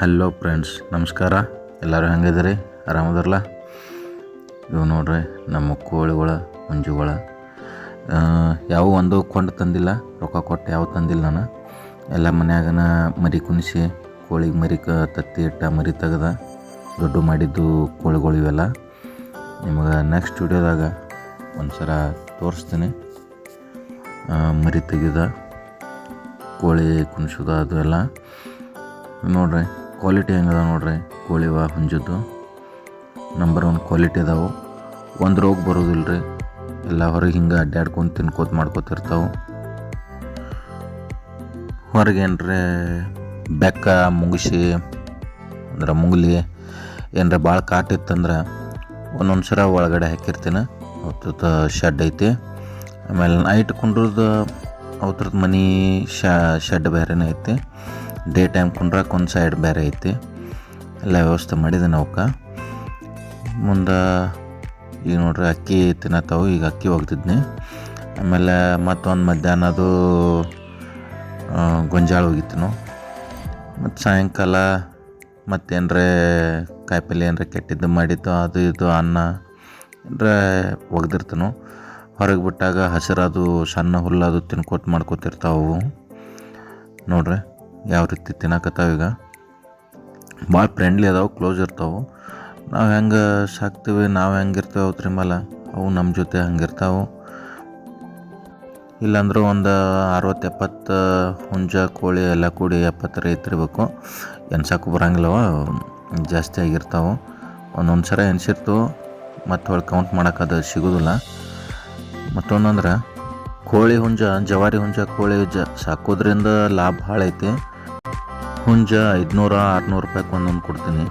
Hello friends, ನಮಸ್ಕಾರ. ಎಲ್ಲರೂ ಹೆಂಗಿದ್ದೀರಿ? ಆರಾಮದಿರಲ್ಲ? ಇವು ನೋಡ್ರಿ ನಮ್ಮ ಕೋಳಿಗಳ ಮಂಜುಗಳ ಯಾವ ಒಂದು ಕೊಂಡು ತಂದಿಲ್ಲ, ರೊಕ್ಕ ಕೊಟ್ಟು ಯಾವ ತಂದಿಲ್ಲ. ನಾನು ಎಲ್ಲ ಮನ್ಯಾಗನ ಮರಿ ಕುಣಿಸಿ ಕೋಳಿಗೆ ಮರಿ ತತ್ತಿ ಇಟ್ಟ ಮರಿ ತೆಗೆದ ದೊಡ್ಡ ಮಾಡಿದ್ದು ಕೋಳಿಗಳು ಇವೆಲ್ಲ. ನಿಮಗೆ ನೆಕ್ಸ್ಟ್ ವಿಡಿಯೋದಾಗ ಒಂದು ಸಲ ತೋರಿಸ್ತೀನಿ. ಮರಿ ತೆಗೆದ ಕೋಳಿ ಕುಣಿಸೋದು ಅದು ಎಲ್ಲ ನೋಡ್ರಿ. ಕ್ವಾಲಿಟಿ ಹೆಂಗದ ನೋಡ್ರಿ. ಕೋಳಿವ ಹುಂಜದ್ದು ನಂಬರ್ 1 ಕ್ವಾಲಿಟಿ ಅದಾವೆ. ಒಂದು ರೋಗ ಬರೋದಿಲ್ಲ ರೀ. ಎಲ್ಲ ಹೊರಗೆ ಹಿಂಗೆ ಅಡ್ಡಾಡ್ಕೊಂಡು ತಿನ್ಕೋತ ಮಾಡ್ಕೋತಿರ್ತಾವೆ. ಹೊರಗೆ ಏನರ ಬೆಕ್ಕ ಮುಂಗುಸಿ ಅಂದ್ರೆ ಮುಂಗ್ಲಿ ಏನರ ಭಾಳ ಕಾಟಿತ್ತಂದ್ರೆ ಒಂದೊಂದು ಸಲ ಒಳಗಡೆ ಹಾಕಿರ್ತೀನಿ. ಅವತ್ತು ಶೆಡ್ ಐತಿ. ಆಮೇಲೆ ನೈಟ್ ಕುಂಡ್ರದ್ದು ಅವ್ರದ್ದು ಮನೆ ಶೆಡ್ ಬೇರೆನೇ ಐತಿ. ಡೇ ಟೈಮ್ ಕುಂಡ್ರಕ್ಕೆ ಒಂದು ಸೈಡ್ ಬೇರೆ ಐತಿ. ಎಲ್ಲ ವ್ಯವಸ್ಥೆ ಮಾಡಿದ್ದೀನಿ ಅವಕ್ಕೆ. ಮುಂದೆ ಈಗ ನೋಡ್ರಿ ಅಕ್ಕಿ ತಿನ್ನತ್ತಾವು. ಈಗ ಅಕ್ಕಿ ಒಗ್ದಿದ್ನಿ. ಆಮೇಲೆ ಮತ್ತೊಂದು ಮಧ್ಯಾಹ್ನದು ಗೊಂಜಾಳ ಹೋಗಿತ್ತು. ಮತ್ತು ಸಾಯಂಕಾಲ ಮತ್ತೇನರೇ ಕಾಯಿಪಲ್ಲೆ ಏನರ ಕೆಟ್ಟಿದ್ದು ಮಾಡಿದ್ದು ಅದು ಇದು ಅನ್ನ ಏನರ ಒಗ್ದಿರ್ತಾನು. ಹೊರಗೆ ಬಿಟ್ಟಾಗ ಹಸಿರದು ಸಣ್ಣ ಹುಲ್ಲದು ತಿನ್ಕೋತ ಮಾಡ್ಕೋತಿರ್ತಾವು. ನೋಡ್ರಿ ಯಾವ ರೀತಿ ತಿನ್ನಕತ್ತಾವ. ಈಗ ಭಾಳ ಫ್ರೆಂಡ್ಲಿ ಅದಾವೆ, ಕ್ಲೋಸ್ ಇರ್ತಾವೆ. ನಾವು ಹೆಂಗೆ ಸಾಕ್ತೀವಿ, ನಾವು ಹೆಂಗಿರ್ತೇವೆ ಅವ್ರ ಮೇಲೆ ಅವು ನಮ್ಮ ಜೊತೆ ಹಂಗಿರ್ತಾವೆ. ಇಲ್ಲಾಂದ್ರೆ ಒಂದು 60-70 ಹುಂಜ ಕೋಳಿ ಎಲ್ಲ ಕೂಡಿ 70 ಇರ್ತಿರ್ಬೇಕು. ಎನ್ಸಕ್ಕೂ ಬರೋಂಗಿಲ್ಲವ, ಜಾಸ್ತಿ ಆಗಿರ್ತಾವೆ. ಒಂದೊಂದು ಸಲ ಎನ್ಸಿರ್ತವೆ, ಮತ್ತು ಹೊಳ್ಳಿ ಕೌಂಟ್ ಮಾಡೋಕ್ಕದು ಸಿಗೋದಿಲ್ಲ. ಮತ್ತೊಂದಂದ್ರೆ ಕೋಳಿ ಹುಂಜ, ಜವಾರಿ ಹುಂಜ ಕೋಳಿ ಸಾಕೋದ್ರಿಂದ ಲಾಭ ಭಾಳ ಐತಿ. ಹುಂಜ 500-600 ರೂಪಾಯಿಗೆ ಒಂದೊಂದು ಕೊಡ್ತೀನಿ.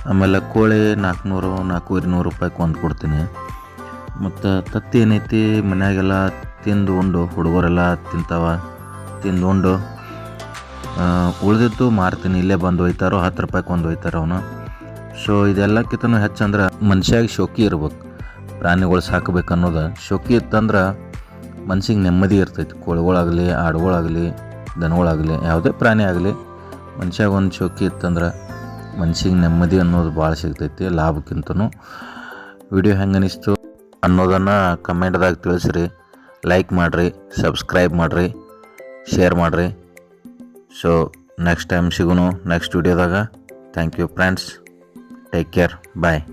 ಆಮೇಲೆ ಕೋಳಿ 400-450 ರೂಪಾಯಿಗೆ ಒಂದು ಕೊಡ್ತೀನಿ. ಮತ್ತು ತತ್ತಿ ಏನೈತಿ ಮನ್ಯಾಗೆಲ್ಲ ತಿಂದು ಉಂಡು ಹುಡುಗರೆಲ್ಲ ತಿಂತಾವ. ತಿಂದು ಉಂಡು ಉಳಿದಿದ್ದು ಮಾರ್ತೀನಿ. ಇಲ್ಲೇ ಬಂದು ಒಯ್ತಾರೋ 10 ರೂಪಾಯಿಗೆ ಒಂದು ಒಯ್ತಾರೋ ಅವನು. ಸೊ ಇದೆಲ್ಲಕ್ಕಿಂತನೂ ಹೆಚ್ಚಂದ್ರೆ ಮನುಷ್ಯಾಗ ಶೋಕಿ ಇರ್ಬೇಕು. ಪ್ರಾಣಿಗಳು ಸಾಕಬೇಕು ಅನ್ನೋದು ಶೋಕಿ ಇತ್ತಂದ್ರೆ ಮನ್ಸಿಗೆ ನೆಮ್ಮದಿ ಇರ್ತೈತಿ. ಕೋಳಿಗಳಾಗಲಿ, ಆಡುಗಳಾಗಲಿ, ದನಗಳಾಗಲಿ, ಯಾವುದೇ ಪ್ರಾಣಿ ಆಗಲಿ ಮನುಷ್ಯಾಗ ಒಂದು ಶೋಕಿ ಇತ್ತಂದ್ರೆ ಮನ್ಸಿಗೆ ನೆಮ್ಮದಿ ಅನ್ನೋದು ಭಾಳ ಸಿಗ್ತೈತಿ ಲಾಭಕ್ಕಿಂತನೂ. ವಿಡಿಯೋ ಹೆಂಗೆ ಅನಿಸ್ತು ಅನ್ನೋದನ್ನು ಕಮೆಂಟ್ದಾಗ ತಿಳಿಸ್ರಿ. ಲೈಕ್ ಮಾಡಿರಿ, ಸಬ್ಸ್ಕ್ರೈಬ್ ಮಾಡಿರಿ, ಶೇರ್ ಮಾಡಿರಿ. ಸೊ ನೆಕ್ಸ್ಟ್ ಟೈಮ್ ಸಿಗೋನು ನೆಕ್ಸ್ಟ್ ವಿಡಿಯೋದಾಗ. Thank you friends. Take care. Bye.